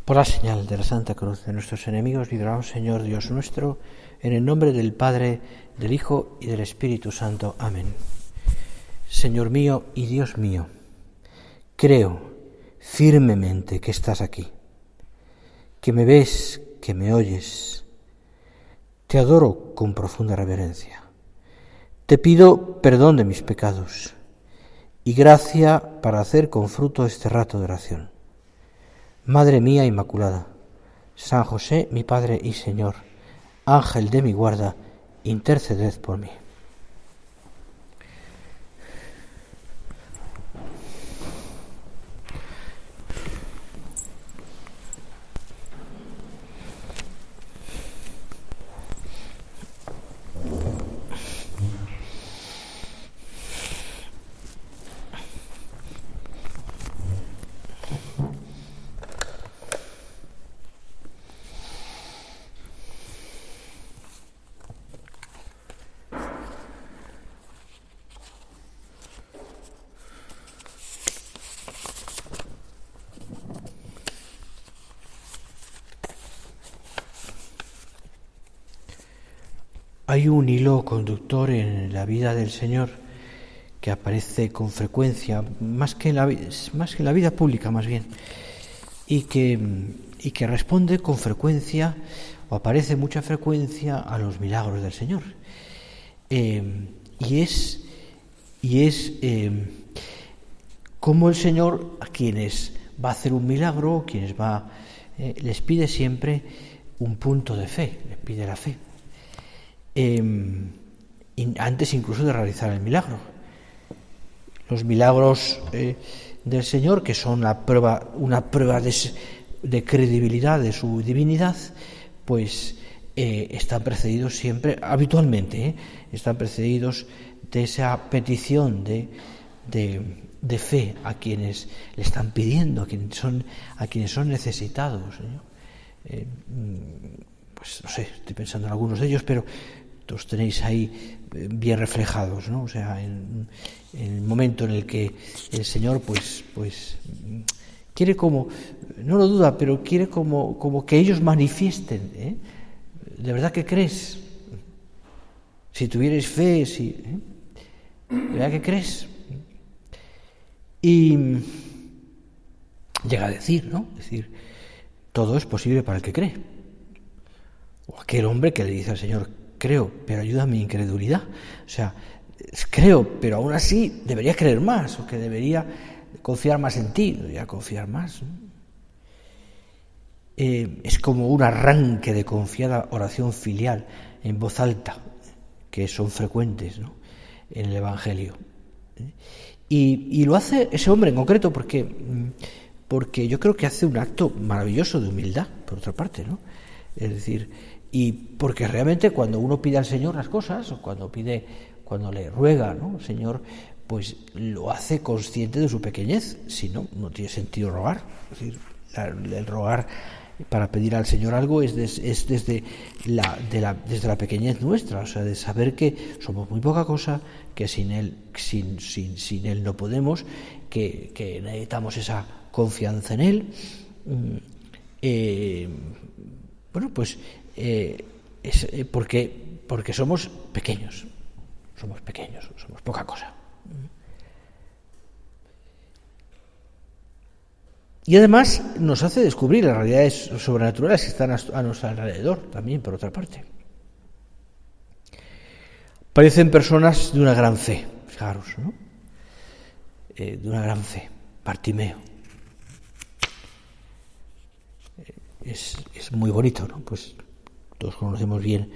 Por la señal de la Santa Cruz de nuestros enemigos, líbranos, Señor Dios nuestro, en el nombre del Padre, del Hijo y del Espíritu Santo. Amén. Señor mío y Dios mío, creo firmemente que estás aquí, que me ves, que me oyes. Te adoro con profunda reverencia. Te pido perdón de mis pecados y gracia para hacer con fruto este rato de oración. Madre mía Inmaculada, San José, mi Padre y Señor, Ángel de mi guarda, interceded por mí. Hay un hilo conductor en la vida del Señor que aparece con frecuencia, más que en la vida pública más bien, y que responde con frecuencia, o aparece mucha frecuencia, a los milagros del Señor. Y es como el Señor, a quienes va a hacer un milagro, les pide siempre un punto de fe, les pide la fe. Antes incluso de realizar el milagro. Los milagros del Señor, que son una prueba de credibilidad de su divinidad, pues están precedidos siempre, habitualmente, están precedidos de esa petición de fe a quienes le están pidiendo, a quienes son necesitados. Pues no sé, estoy pensando en algunos de ellos, pero los tenéis ahí bien reflejados, ¿no? O sea, en el momento en el que el Señor pues quiere, como, no lo duda, pero quiere como que ellos manifiesten, ¿de verdad que crees? Si tuvierais fe, ¿de verdad que crees? Y llega a decir, ¿no? Es decir, todo es posible para el que cree. O aquel hombre que le dice al Señor: creo, pero ayuda a mi incredulidad. O sea, creo, pero aún así debería creer más, o que debería confiar más en ti, debería confiar más. Es como un arranque de confiada oración filial en voz alta, que son frecuentes, ¿no?, en el Evangelio. Y lo hace ese hombre en concreto porque yo creo que hace un acto maravilloso de humildad, por otra parte, ¿no? Es decir, y porque realmente cuando uno pide al Señor las cosas, o cuando le ruega, ¿no?, Señor, pues lo hace consciente de su pequeñez. Si no, no tiene sentido rogar. Es decir, el rogar para pedir al Señor algo es desde la pequeñez nuestra, o sea, de saber que somos muy poca cosa, que sin Él no podemos, que necesitamos esa confianza en Él. Bueno, pues porque somos pequeños, somos poca cosa. Y además nos hace descubrir las realidades sobrenaturales que están a nuestro alrededor, también, por otra parte. Parecen personas de una gran fe, fijaros, ¿no? De una gran fe. Bartimeo. Es muy bonito, ¿no? Pues todos conocemos bien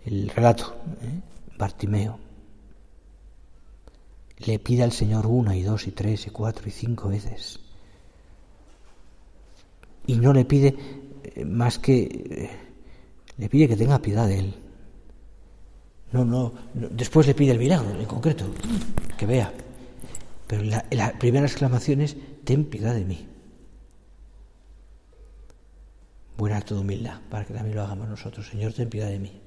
el relato. Bartimeo le pide al Señor 1 y 2 y 3 y 4 y 5 veces. Y no le pide más que le pide que tenga piedad de él. No, después le pide el milagro en concreto, que vea. Pero la primera exclamación es: ten piedad de mí. Buen acto de humildad, para que también lo hagamos nosotros. Señor, ten piedad de mí.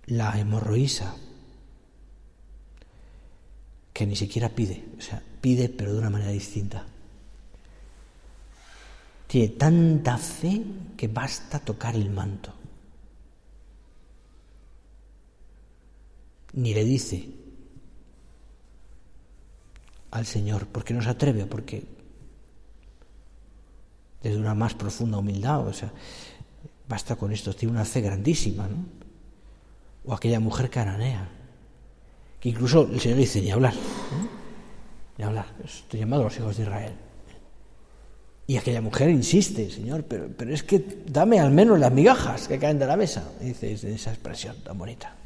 La hemorroísa, que ni siquiera pide, o sea, pide pero de una manera distinta. tiene tanta fe que basta tocar el manto. Ni le dice al Señor, porque no se atreve, porque desde una más profunda humildad, basta con esto, tiene una fe grandísima, ¿no? O aquella mujer cananea, que incluso el Señor le dice, ni hablar, ni hablar, estoy llamado a los hijos de Israel. Y aquella mujer insiste, Señor, pero es que dame al menos las migajas que caen de la mesa, dice esa expresión tan bonita.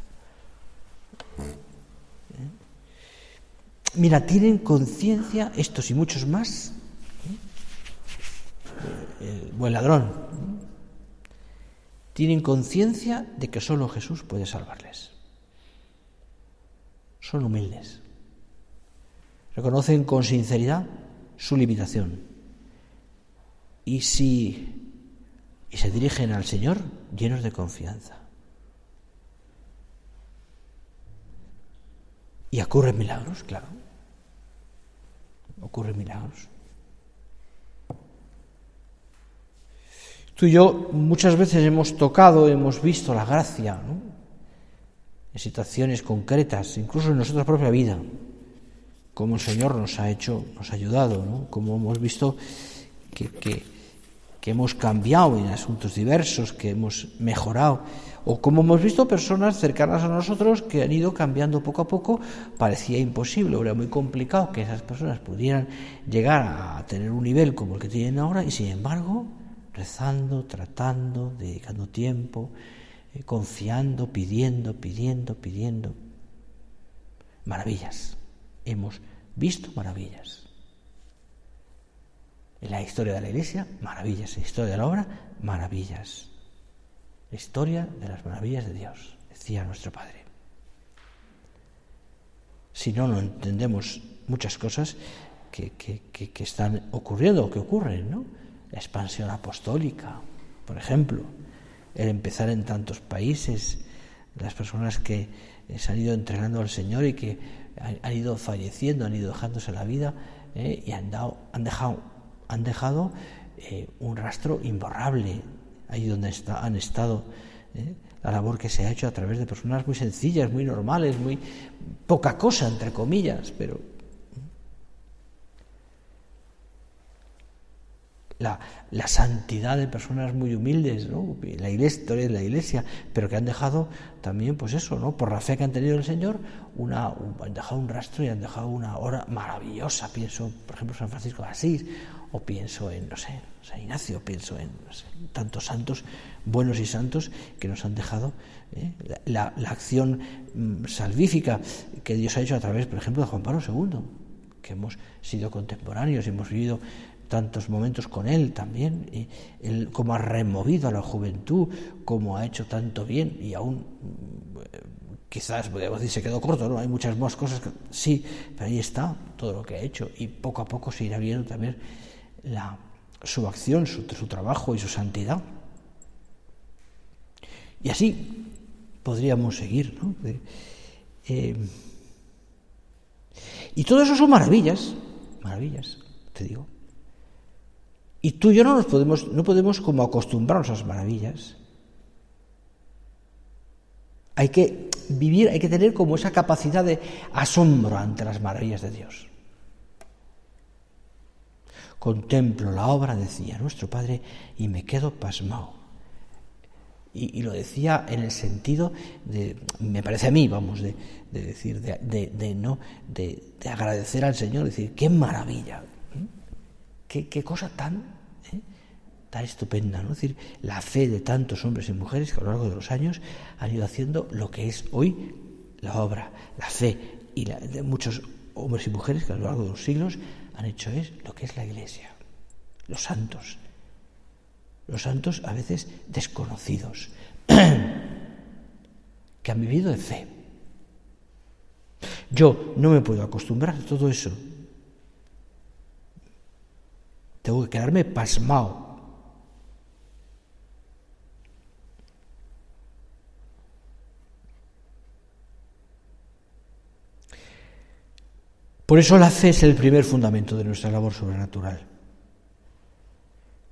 Mira, tienen conciencia estos y muchos más, el buen ladrón, tienen conciencia de que solo Jesús puede salvarles. Son humildes. Reconocen con sinceridad su limitación. Y se dirigen al Señor llenos de confianza. Y ocurren milagros, claro. Ocurren milagros. Tú y yo muchas veces hemos visto la gracia, ¿no? En situaciones concretas, incluso en nuestra propia vida, como el Señor nos ha ayudado, ¿no? Como hemos visto que hemos cambiado en asuntos diversos, que hemos mejorado, o como hemos visto personas cercanas a nosotros que han ido cambiando poco a poco. Parecía imposible, era muy complicado que esas personas pudieran llegar a tener un nivel como el que tienen ahora, y sin embargo, rezando, tratando, dedicando tiempo, confiando, pidiendo. Maravillas. Hemos visto maravillas. En la historia de la Iglesia, maravillas. En la historia de la obra, maravillas. La historia de las maravillas de Dios, decía nuestro Padre. Si no entendemos muchas cosas que están ocurriendo o que ocurren, ¿no? La expansión apostólica, por ejemplo, el empezar en tantos países, las personas que se han ido entregando al Señor y que han ido falleciendo, han ido dejándose la vida, y han dejado un rastro imborrable ahí donde han estado, la labor que se ha hecho a través de personas muy sencillas, muy normales, muy poca cosa, entre comillas, pero la santidad de personas muy humildes, ¿no? La historia de la Iglesia, pero que han dejado también, pues eso, ¿no? Por la fe que han tenido en el Señor, han dejado un rastro y han dejado una obra maravillosa. Pienso, por ejemplo, San Francisco de Asís, o pienso en, San Ignacio, pienso en tantos santos buenos y santos que nos han dejado la acción salvífica que Dios ha hecho a través, por ejemplo, de Juan Pablo II, que hemos sido contemporáneos y hemos vivido tantos momentos con él también, él cómo ha removido a la juventud, cómo ha hecho tanto bien, y aún quizás podríamos decir se quedó corto, ¿no? Hay muchas más cosas que sí, pero ahí está todo lo que ha hecho, y poco a poco se irá viendo también su acción, su trabajo y su santidad. Y así podríamos seguir, ¿no? Y todo eso son maravillas, te digo. Y tú y yo no podemos como acostumbrarnos a esas maravillas. Hay que vivir, hay que tener como esa capacidad de asombro ante las maravillas de Dios. Contemplo la obra, decía nuestro Padre, y me quedo pasmado. Y lo decía en el sentido de, me parece a mí, de decir, de agradecer al Señor, decir, qué maravilla. Qué cosa tan estupenda, ¿no? Es decir, la fe de tantos hombres y mujeres que a lo largo de los años han ido haciendo lo que es hoy la obra, la fe, y de muchos hombres y mujeres que a lo largo de los siglos han hecho lo que es la Iglesia. Los santos a veces desconocidos, que han vivido de fe. Yo no me puedo acostumbrar a todo eso. Tengo que quedarme pasmado. Por eso la fe es el primer fundamento de nuestra labor sobrenatural.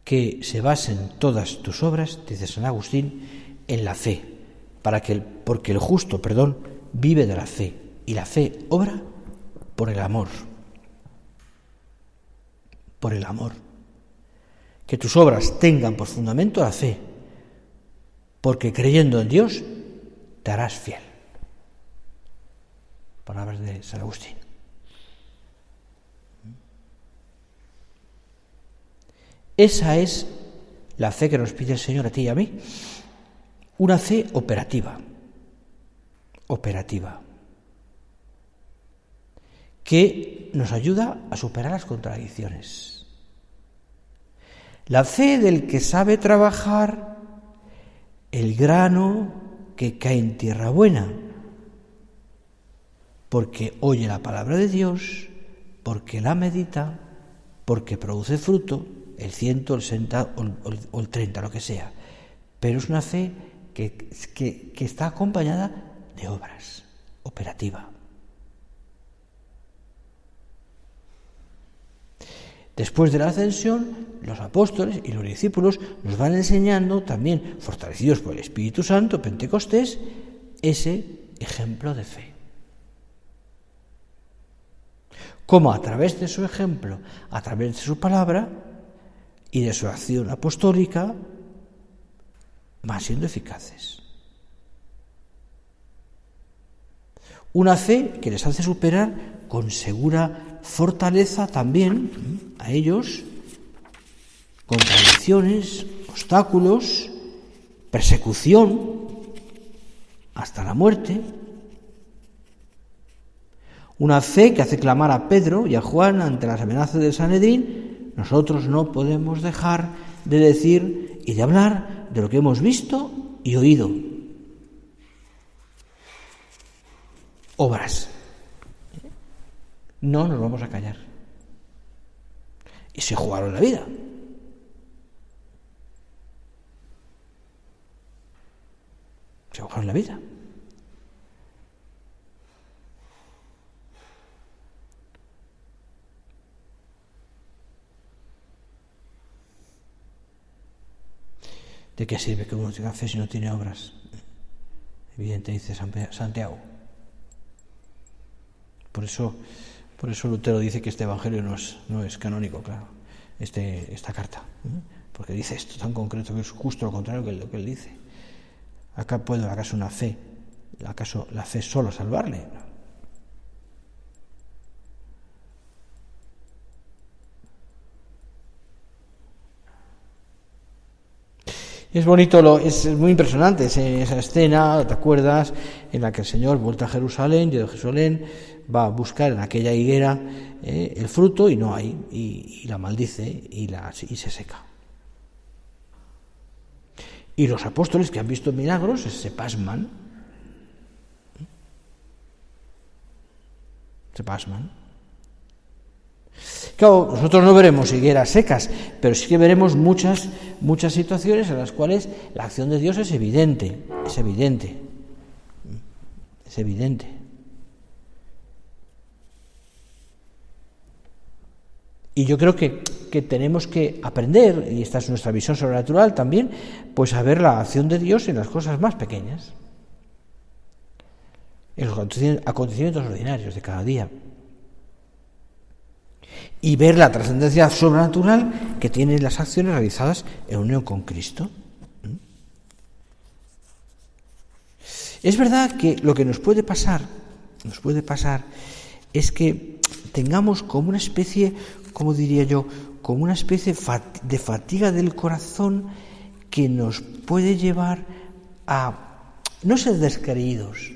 que se basen todas tus obras, dice San Agustín, en la fe, porque el justo, vive de la fe, y la fe obra por el amor. Por el amor. Que tus obras tengan por fundamento la fe, porque creyendo en Dios te harás fiel. Palabras de San Agustín. Esa es la fe que nos pide el Señor a ti y a mí. Una fe operativa. Que nos ayuda a superar las contradicciones. La fe del que sabe trabajar el grano que cae en tierra buena, porque oye la palabra de Dios, porque la medita, porque produce fruto, el 100, el 60 o el 30, lo que sea. Pero es una fe que está acompañada de obras, operativa. Después de la ascensión, los apóstoles y los discípulos nos van enseñando también, fortalecidos por el Espíritu Santo, Pentecostés, ese ejemplo de fe. Cómo a través de su ejemplo, a través de su palabra y de su acción apostólica, van siendo eficaces. Una fe que les hace superar con segura fortaleza también a ellos contradicciones, obstáculos, persecución, hasta la muerte. Una fe que hace clamar a Pedro y a Juan ante las amenazas del Sanedrín: nosotros no podemos dejar de decir y de hablar de lo que hemos visto y oído. Obras. No nos vamos a callar. Y se jugaron la vida. Se jugaron la vida. ¿De qué sirve que uno tenga fe si no tiene obras? Evidente, dice Santiago. Por eso Lutero dice que este evangelio no es canónico, claro, esta carta, porque dice esto tan concreto que es justo lo contrario que lo que él dice. ¿Acaso una fe? ¿Acaso la fe solo salvarle? No. Es bonito, es muy impresionante esa escena, ¿te acuerdas? En la que el Señor vuelta a Jerusalén, y de Jerusalén va a buscar en aquella higuera el fruto y no hay, y la maldice y se seca. Y los apóstoles que han visto milagros se pasman. Claro, nosotros no veremos higueras secas, pero sí que veremos muchas situaciones en las cuales la acción de Dios es evidente. Y yo creo que tenemos que aprender, y esta es nuestra visión sobrenatural también, pues a ver la acción de Dios en las cosas más pequeñas, en los acontecimientos ordinarios de cada día. Y ver la trascendencia sobrenatural que tienen las acciones realizadas en unión con Cristo. Es verdad que lo que nos puede pasar es que tengamos como una especie, como diría yo, como una especie de fatiga del corazón que nos puede llevar a no ser descreídos,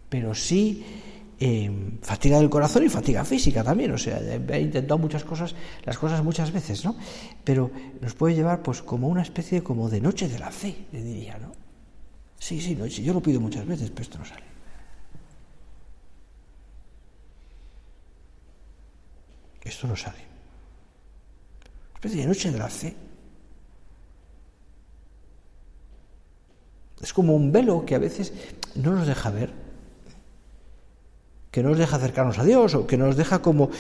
pero sí fatiga del corazón y fatiga física también. O sea, he intentado las cosas muchas veces, ¿no? Pero nos puede llevar pues como una especie como de noche de la fe, le diría, ¿no? Sí, noche. Yo lo pido muchas veces, pero esto no sale. Esto no sale. Una especie de noche de la fe. Es como un velo que a veces no nos deja ver, que no nos deja acercarnos a Dios, o que nos deja como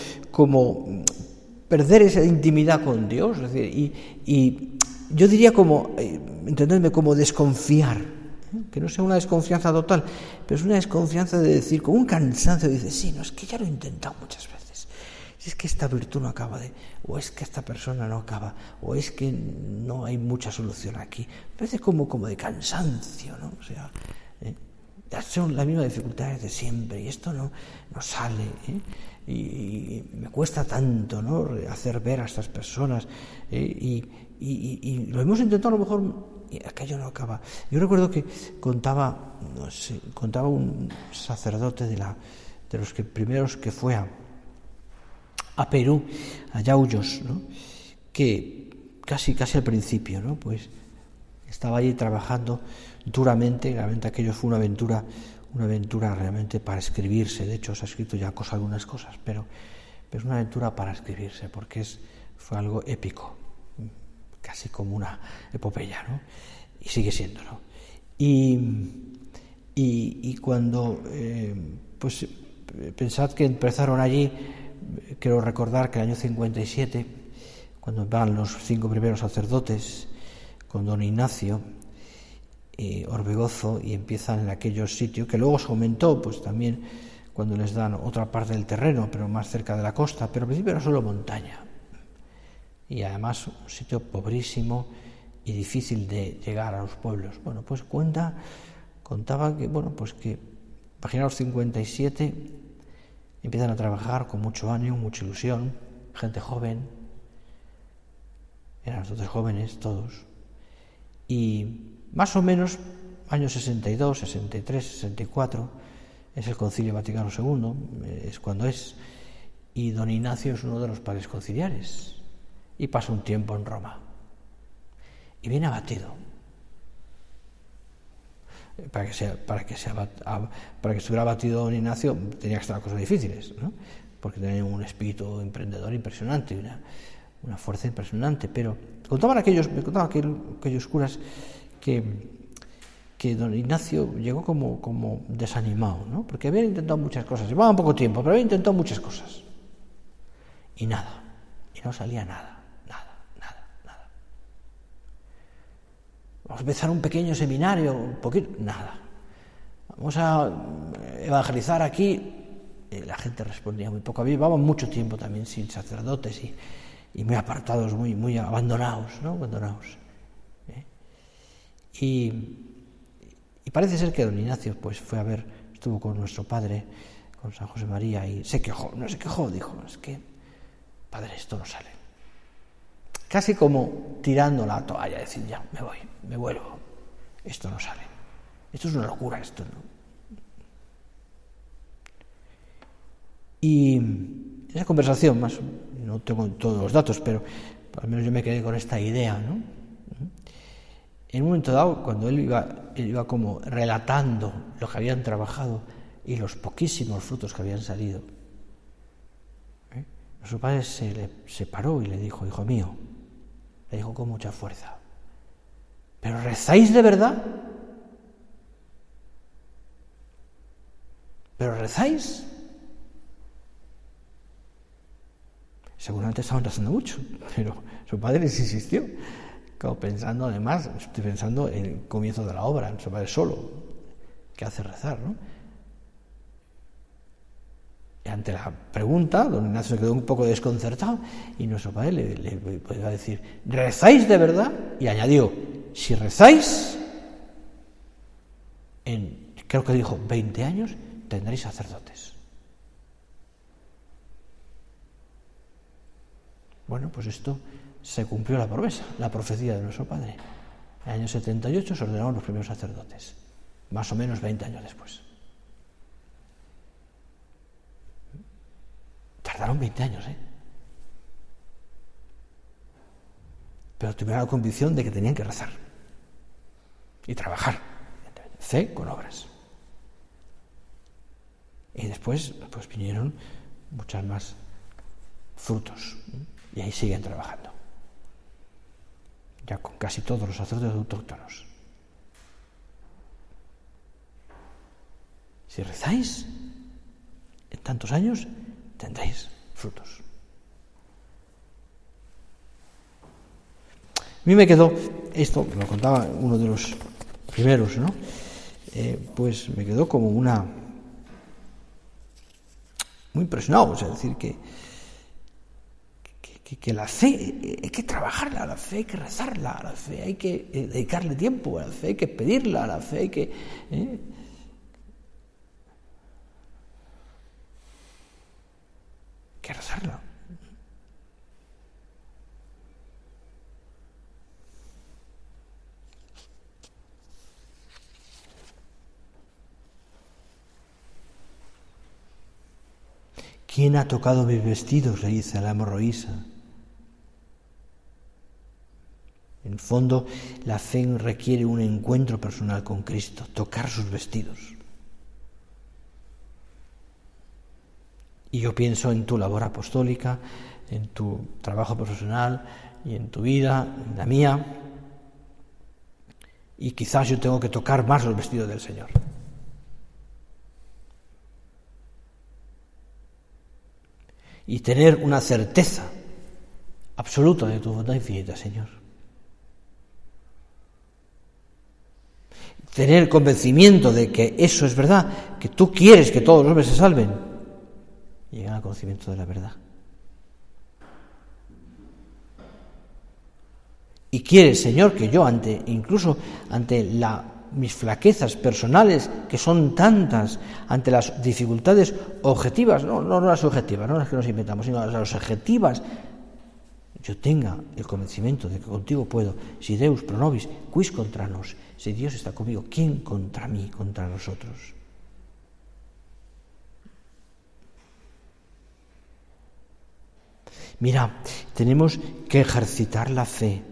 perder esa intimidad con Dios, es decir, y yo diría como, entendedme, como desconfiar, que no sea una desconfianza total, pero es una desconfianza de decir, con un cansancio, dice, sí, no, es que ya lo he intentado muchas veces, si es que esta virtud no acaba o es que esta persona no acaba, o es que no hay mucha solución aquí, parece como de cansancio, ¿no? O sea, son las mismas dificultades de siempre, y esto no sale, y me cuesta tanto, ¿no?, hacer ver a estas personas, y lo hemos intentado a lo mejor, y aquello no acaba. Yo recuerdo que contaba un sacerdote de los primeros que fue a Perú, a Yauyos, ¿no?, que casi al principio, ¿no?, pues estaba allí trabajando duramente. Realmente aquello fue una aventura realmente para escribirse. De hecho, se ha escrito ya algunas cosas, pero es una aventura para escribirse, porque fue algo épico, casi como una epopeya, ¿no? Y sigue siéndolo. Y cuando, pues pensad que empezaron allí, quiero recordar que el año 57, cuando van los 5 primeros sacerdotes con don Ignacio Orbegozo, y empiezan en aquellos sitios que luego se aumentó, pues también cuando les dan otra parte del terreno, pero más cerca de la costa, pero al principio era solo montaña, y además un sitio pobrísimo y difícil de llegar a los pueblos. Bueno, pues contaba que, bueno, pues que imaginaos 57, empiezan a trabajar con mucho ánimo, mucha ilusión, gente joven, eran todos jóvenes, todos, y más o menos años 62, 63, 64 es el Concilio Vaticano II, es cuando es, y don Ignacio es uno de los padres conciliares, y pasa un tiempo en Roma y viene abatido. Para que estuviera abatido don Ignacio tenía que estar cosas difíciles, ¿no?, porque tenía un espíritu emprendedor impresionante, una fuerza impresionante. Pero me contaban aquellos curas que don Ignacio llegó como desanimado, ¿no?, porque había intentado muchas cosas, llevaba poco tiempo, pero había intentado muchas cosas, y nada, y no salía nada. Vamos a empezar un pequeño seminario, un poquito, nada. Vamos a evangelizar aquí. La gente respondía muy poco. Llevaban mucho tiempo también sin sacerdotes y muy apartados, muy abandonados, ¿no? Y parece ser que don Ignacio pues estuvo con nuestro padre, con San José María, y se quejó, dijo, es que, padre, esto no sale. Casi como tirando la toalla, decir, ya, me voy, me vuelvo, esto no sale, esto es una locura, esto no. Y en esa conversación, más, no tengo todos los datos, pero al menos yo me quedé con esta idea, ¿no? En un momento dado, cuando él iba como relatando lo que habían trabajado y los poquísimos frutos que habían salido, nuestro padre se paró y le dijo, hijo mío, le dijo con mucha fuerza, ¿pero rezáis de verdad? ¿Pero rezáis? Seguramente estaban rezando mucho, pero su padre les insistió, como pensando además, estoy pensando en el comienzo de la obra, en su padre solo, que hace rezar, ¿no? Y ante la pregunta, don Ignacio se quedó un poco desconcertado y nuestro padre le iba a decir, ¿rezáis de verdad? Y añadió, si rezáis, creo que dijo 20 años, tendréis sacerdotes. Bueno, pues esto se cumplió la promesa, la profecía de nuestro padre. En el año 78 se ordenaron los primeros sacerdotes, más o menos 20 años después. Tardaron 20 años, pero tuvieron la convicción de que tenían que rezar y trabajar, fe con obras. Y después pues vinieron muchas más frutos, y ahí siguen trabajando, ya con casi todos los sacerdotes autóctonos. Si rezáis, en tantos años tendréis frutos. A mí me quedó, esto me lo contaba uno de los primeros, ¿no? Pues me quedó como muy impresionado, o sea, decir que la fe hay que trabajarla, a la fe hay que rezarla, a la fe hay que dedicarle tiempo, a la fe hay que pedirla, a la fe hay que rezarla. ¿Quién ha tocado mis vestidos?, le dice a la hemorroísa. En el fondo, la fe requiere un encuentro personal con Cristo, tocar sus vestidos. Y yo pienso en tu labor apostólica, en tu trabajo profesional y en tu vida, en la mía. Y quizás yo tengo que tocar más los vestidos del Señor. Y tener una certeza absoluta de tu bondad infinita, Señor. Tener convencimiento de que eso es verdad, que tú quieres que todos los hombres se salven. Y llegar al conocimiento de la verdad. Y quieres, Señor, que yo incluso ante mis flaquezas personales, que son tantas, ante las dificultades objetivas, no las subjetivas, no las que nos inventamos, sino las objetivas, yo tenga el convencimiento de que contigo puedo. Si Deus pro nobis, quis contra nos. Si Dios está conmigo, ¿quién contra mí, contra nosotros? Mira, tenemos que ejercitar la fe,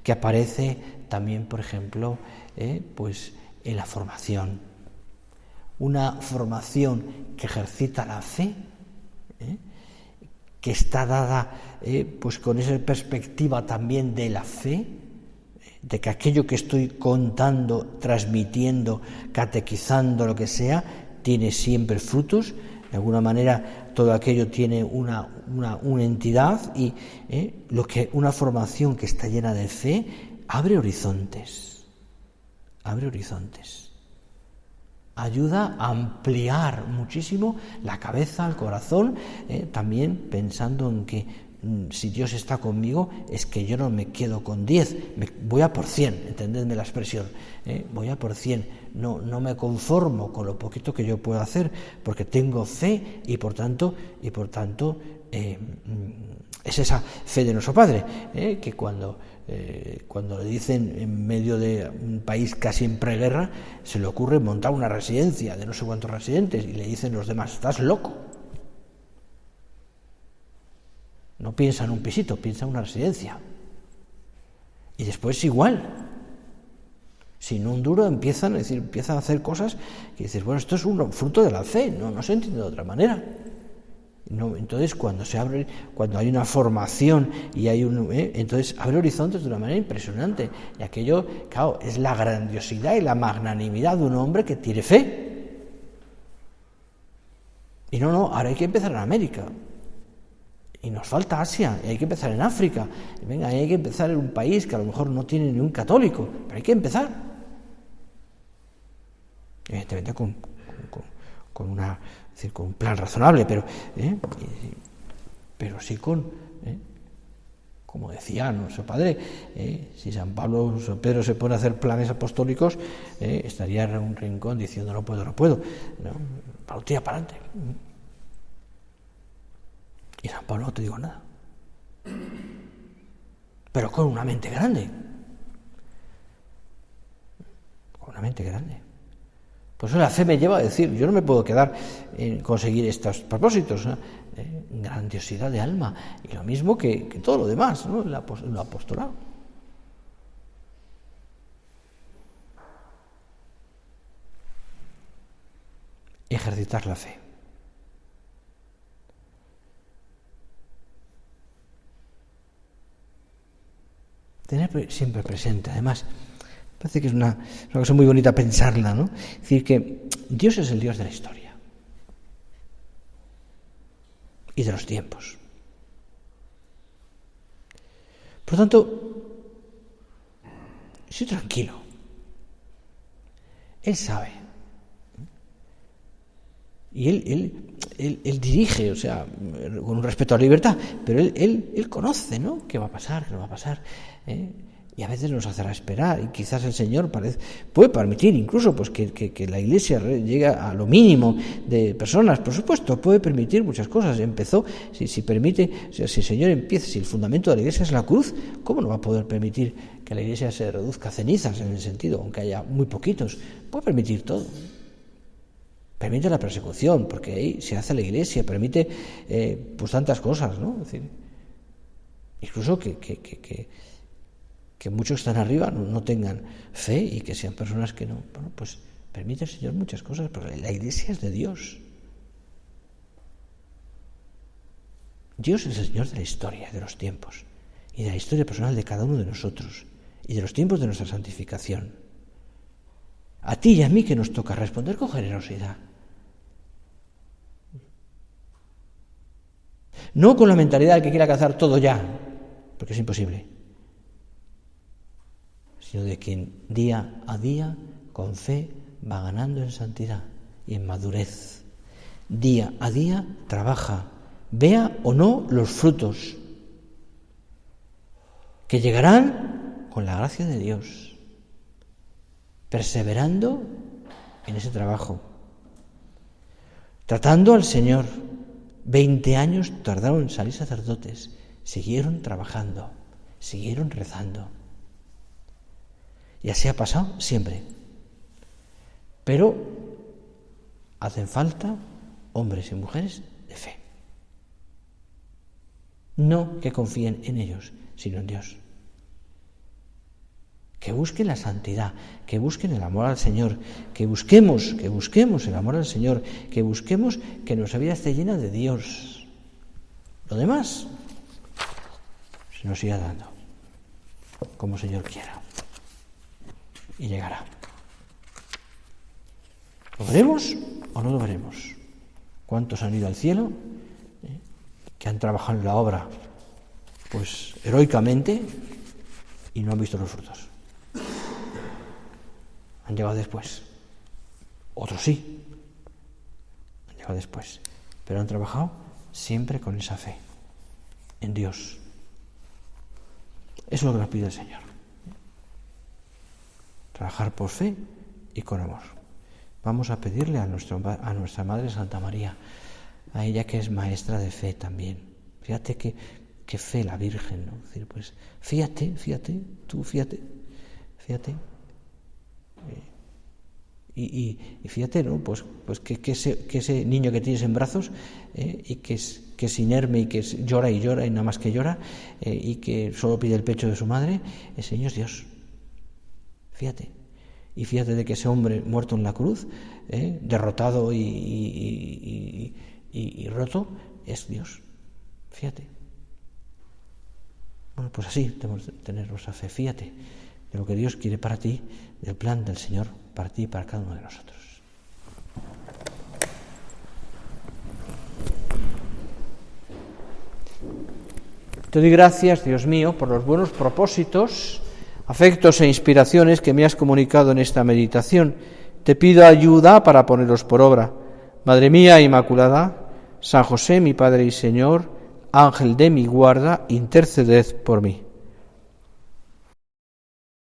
que aparece también, por ejemplo, pues en la formación. Una formación que ejercita la fe, que está dada pues con esa perspectiva también de la fe, de que aquello que estoy contando, transmitiendo, catequizando, lo que sea, tiene siempre frutos. De alguna manera todo aquello tiene una entidad y una formación que está llena de fe abre horizontes, ayuda a ampliar muchísimo la cabeza, el corazón, también pensando en que si Dios está conmigo es que yo no me quedo con 10, voy a por 100, entendedme la expresión, voy a por 100, no me conformo con lo poquito que yo puedo hacer, porque tengo fe y por tanto es esa fe de nuestro Padre, que cuando le dicen en medio de un país casi en preguerra, se le ocurre montar una residencia de no sé cuántos residentes y le dicen los demás, estás loco. No piensa en un pisito, piensa en una residencia. Y después igual. Sin un duro empiezan a hacer cosas que dices, bueno, esto es un fruto de la fe, no se entiende de otra manera. No, entonces cuando hay una formación y hay entonces abre horizontes de una manera impresionante. Y aquello, claro, es la grandiosidad y la magnanimidad de un hombre que tiene fe. Y ahora hay que empezar en América. Y nos falta Asia, y hay que empezar en África. Y venga, hay que empezar en un país que a lo mejor no tiene ni un católico, pero hay que empezar. Evidentemente con un plan razonable, pero sí como decía nuestro Padre, si San Pedro se pone a hacer planes apostólicos, estaría en un rincón diciendo no puedo, tira para adelante. Y San Pablo no te digo nada, pero con una mente grande, Por eso la fe me lleva a decir, yo no me puedo quedar en conseguir estos propósitos, grandiosidad de alma, y lo mismo que todo lo demás, ¿no? El apostolado. Ejercitar la fe. Tener siempre presente, además, parece que es una cosa muy bonita pensarla, ¿no? Es decir, que Dios es el Dios de la historia y de los tiempos. Por lo tanto, Estoy tranquilo. Él sabe. Y él dirige, o sea, con un respeto a la libertad, pero él conoce, ¿no?, qué va a pasar, qué no va a pasar, y a veces nos hacerá esperar, y quizás el Señor puede permitir incluso pues que la Iglesia llegue a lo mínimo de personas, por supuesto, puede permitir muchas cosas. Empezó, si permite, o sea, si el Señor empieza, si el fundamento de la Iglesia es la cruz, ¿cómo no va a poder permitir que la Iglesia se reduzca a cenizas, en el sentido, aunque haya muy poquitos? Puede permitir todo. Permite la persecución, porque ahí se hace la Iglesia, permite pues tantas cosas, ¿no? Es decir, incluso que muchos que están arriba no tengan fe y que sean personas que no. Bueno, pues permite el Señor muchas cosas, pero la Iglesia es de Dios. Dios es el Señor de la historia, de los tiempos, y de la historia personal de cada uno de nosotros, y de los tiempos de nuestra santificación. A ti y a mí que nos toca responder con generosidad. No con la mentalidad del que quiera alcanzar todo ya, porque es imposible, sino de quien día a día, con fe, va ganando en santidad y en madurez. Día a día trabaja, vea o no los frutos, que llegarán con la gracia de Dios, perseverando en ese trabajo, tratando al Señor. 20 años tardaron en salir sacerdotes, siguieron trabajando, siguieron rezando. Y así ha pasado siempre. Pero hacen falta hombres y mujeres de fe. No que confíen en ellos, sino en Dios. Que busquen la santidad, que busquen el amor al Señor, que busquemos el amor al Señor, que busquemos que nuestra vida esté llena de Dios. Lo demás se nos irá dando, como el Señor quiera. Y llegará. ¿Lo veremos o no lo veremos? ¿Cuántos han ido al cielo? Que han trabajado en la obra, pues heroicamente, y no han visto los frutos. Han llegado después. Otros sí. Han llegado después. Pero han trabajado siempre con esa fe en Dios. Eso es lo que nos pide el Señor. Trabajar por fe y con amor. Vamos a pedirle a nuestra Madre Santa María, a ella que es maestra de fe también. Fíjate qué fe la Virgen, ¿no? Es decir, pues fíjate, tú fíjate. Y fíjate, ¿no? Pues que ese niño que tienes en brazos y que es inerme y que llora y nada más que llora y que solo pide el pecho de su madre, ese niño es Dios. Fíjate. Y fíjate de que ese hombre muerto en la cruz, derrotado y roto, es Dios. Fíjate. Bueno, pues así tenemos que tener nuestra fe. Fíjate de lo que Dios quiere para ti, del plan del Señor para ti y para cada uno de nosotros. Te doy gracias, Dios mío, por los buenos propósitos, afectos e inspiraciones que me has comunicado en esta meditación. Te pido ayuda para ponerlos por obra. Madre mía Inmaculada, San José, mi Padre y Señor, Ángel de mi guarda, interceded por mí.